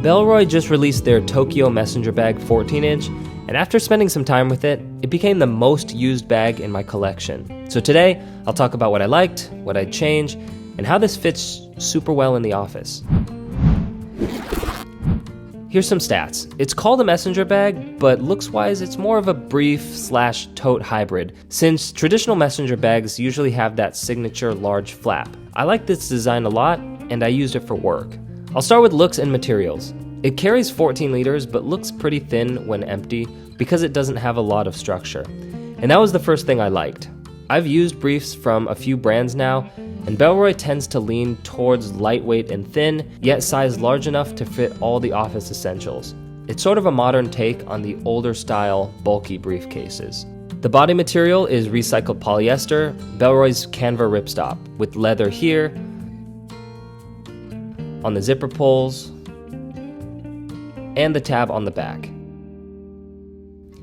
Bellroy just released their Tokyo Messenger bag 14-inch, and after spending some time with it, it became the most used bag in my collection. So today, I'll talk about what I liked, what I'd change, and how this fits super well in the office. Here's some stats. It's called a messenger bag, but looks-wise, it's more of a brief/tote hybrid, since traditional messenger bags usually have that signature large flap. I like this design a lot, and I used it for work. I'll start with looks and materials. It carries 14 liters, but looks pretty thin when empty because it doesn't have a lot of structure. And that was the first thing I liked. I've used briefs from a few brands now, and Bellroy tends to lean towards lightweight and thin, yet sized large enough to fit all the office essentials. It's sort of a modern take on the older style, bulky briefcases. The body material is recycled polyester, Bellroy's Canva ripstop, with leather here, on the zipper pulls, and the tab on the back.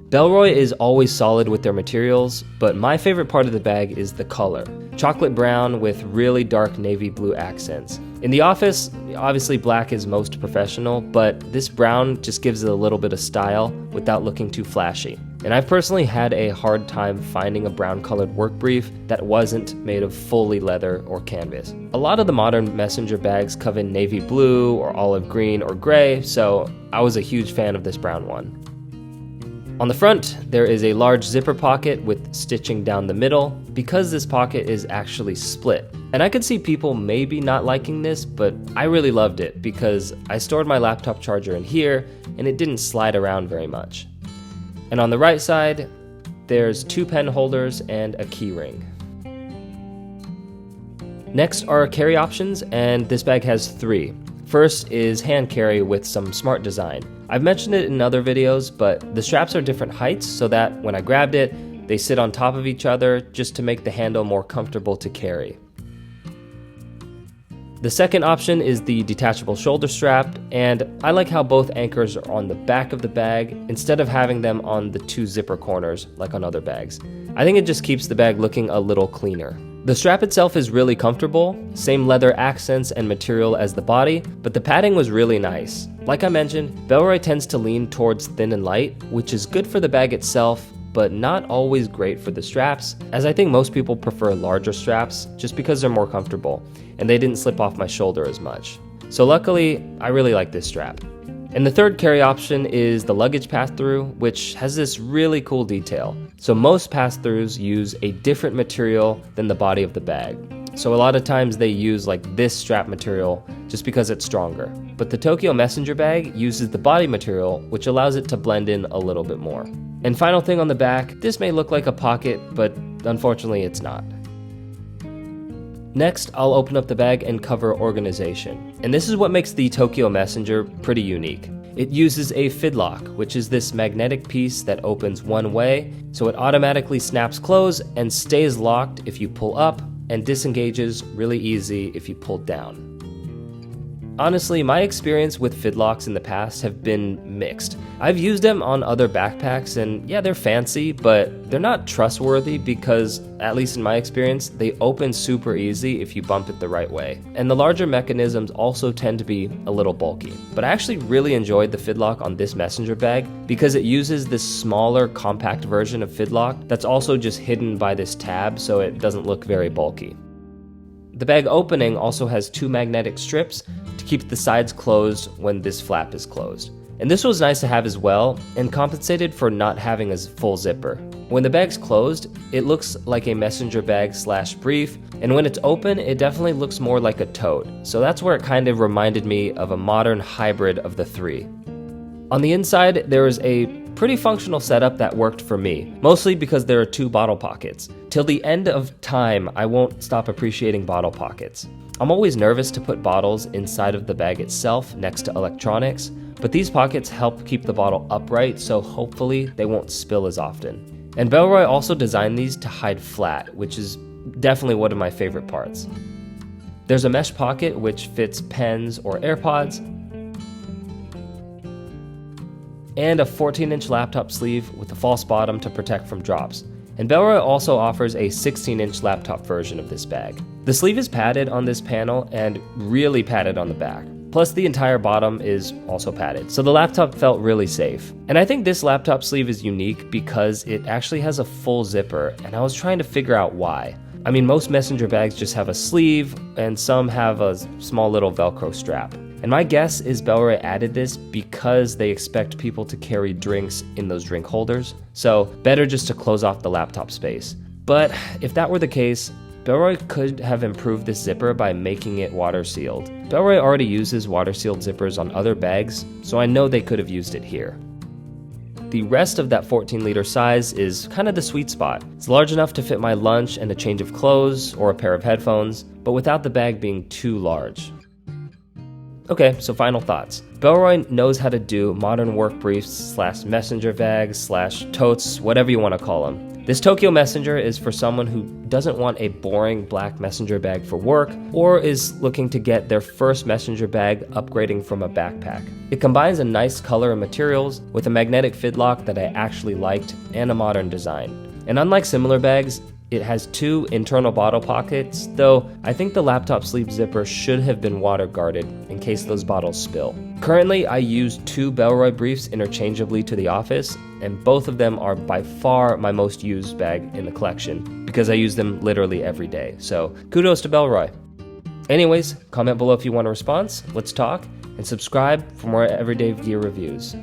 Bellroy is always solid with their materials, but my favorite part of the bag is the color. Chocolate brown with really dark navy blue accents. In the office, obviously black is most professional, but this brown just gives it a little bit of style without looking too flashy. And I've personally had a hard time finding a brown colored work brief that wasn't made of fully leather or canvas. A lot of the modern messenger bags come in navy blue or olive green or gray, so I was a huge fan of this brown one. On the front, there is a large zipper pocket with stitching down the middle because this pocket is actually split. And I could see people maybe not liking this, but I really loved it because I stored my laptop charger in here and it didn't slide around very much. And on the right side, there's 2 pen holders and a key ring. Next are carry options, and this bag has 3. First is hand carry with some smart design. I've mentioned it in other videos, but the straps are different heights so that when I grabbed it, they sit on top of each other just to make the handle more comfortable to carry. The second option is the detachable shoulder strap, and I like how both anchors are on the back of the bag instead of having them on the 2 zipper corners like on other bags. I think it just keeps the bag looking a little cleaner. The strap itself is really comfortable, same leather accents and material as the body, but the padding was really nice. Like I mentioned, Bellroy tends to lean towards thin and light, which is good for the bag itself, but not always great for the straps, as I think most people prefer larger straps just because they're more comfortable, and they didn't slip off my shoulder as much. So luckily, I really like this strap. And the third carry option is the luggage pass-through, which has this really cool detail. So most pass-throughs use a different material than the body of the bag. So a lot of times they use like this strap material just because it's stronger. But the Tokyo Messenger bag uses the body material, which allows it to blend in a little bit more. And final thing on the back, this may look like a pocket, but unfortunately it's not. Next, I'll open up the bag and cover organization. And this is what makes the Tokyo Messenger pretty unique. It uses a fidlock, which is this magnetic piece that opens one way, so it automatically snaps closed and stays locked if you pull up, and disengages really easy if you pull down. Honestly, my experience with fidlocks in the past have been mixed. I've used them on other backpacks and yeah, they're fancy, but they're not trustworthy because, at least in my experience, they open super easy if you bump it the right way. And the larger mechanisms also tend to be a little bulky. But I actually really enjoyed the fidlock on this messenger bag because it uses this smaller, compact version of fidlock that's also just hidden by this tab so it doesn't look very bulky. The bag opening also has 2 magnetic strips to keep the sides closed when this flap is closed. And this was nice to have as well, and compensated for not having a full zipper. When the bag's closed, it looks like a messenger bag / brief, and when it's open, it definitely looks more like a tote. So that's where it kind of reminded me of a modern hybrid of the 3. On the inside, there is a pretty functional setup that worked for me, mostly because there are 2 bottle pockets. Till the end of time, I won't stop appreciating bottle pockets. I'm always nervous to put bottles inside of the bag itself next to electronics, but these pockets help keep the bottle upright, so hopefully they won't spill as often. And Bellroy also designed these to hide flat, which is definitely one of my favorite parts. There's a mesh pocket which fits pens or AirPods, and a 14-inch laptop sleeve with a false bottom to protect from drops. And Bellroy also offers a 16-inch laptop version of this bag. The sleeve is padded on this panel and really padded on the back. Plus, the entire bottom is also padded, so the laptop felt really safe. And I think this laptop sleeve is unique because it actually has a full zipper, and I was trying to figure out why. I mean, most messenger bags just have a sleeve, and some have a small little Velcro strap. And my guess is Bellroy added this because they expect people to carry drinks in those drink holders, so better just to close off the laptop space. But if that were the case, Bellroy could have improved this zipper by making it water sealed. Bellroy already uses water sealed zippers on other bags, so I know they could have used it here. The rest of that 14-liter size is kind of the sweet spot. It's large enough to fit my lunch and a change of clothes or a pair of headphones, but without the bag being too large. Okay, so final thoughts. Bellroy knows how to do modern work briefs / messenger bags / totes, whatever you want to call them. This Tokyo Messenger is for someone who doesn't want a boring black messenger bag for work or is looking to get their first messenger bag upgrading from a backpack. It combines a nice color and materials with a magnetic fidlock that I actually liked and a modern design. And unlike similar bags, it has 2 internal bottle pockets, though I think the laptop sleeve zipper should have been water guarded in case those bottles spill. Currently, I use 2 Bellroy briefs interchangeably to the office, and both of them are by far my most used bag in the collection because I use them literally every day, so kudos to Bellroy. Anyways, comment below if you want a response, let's talk, and subscribe for more everyday gear reviews.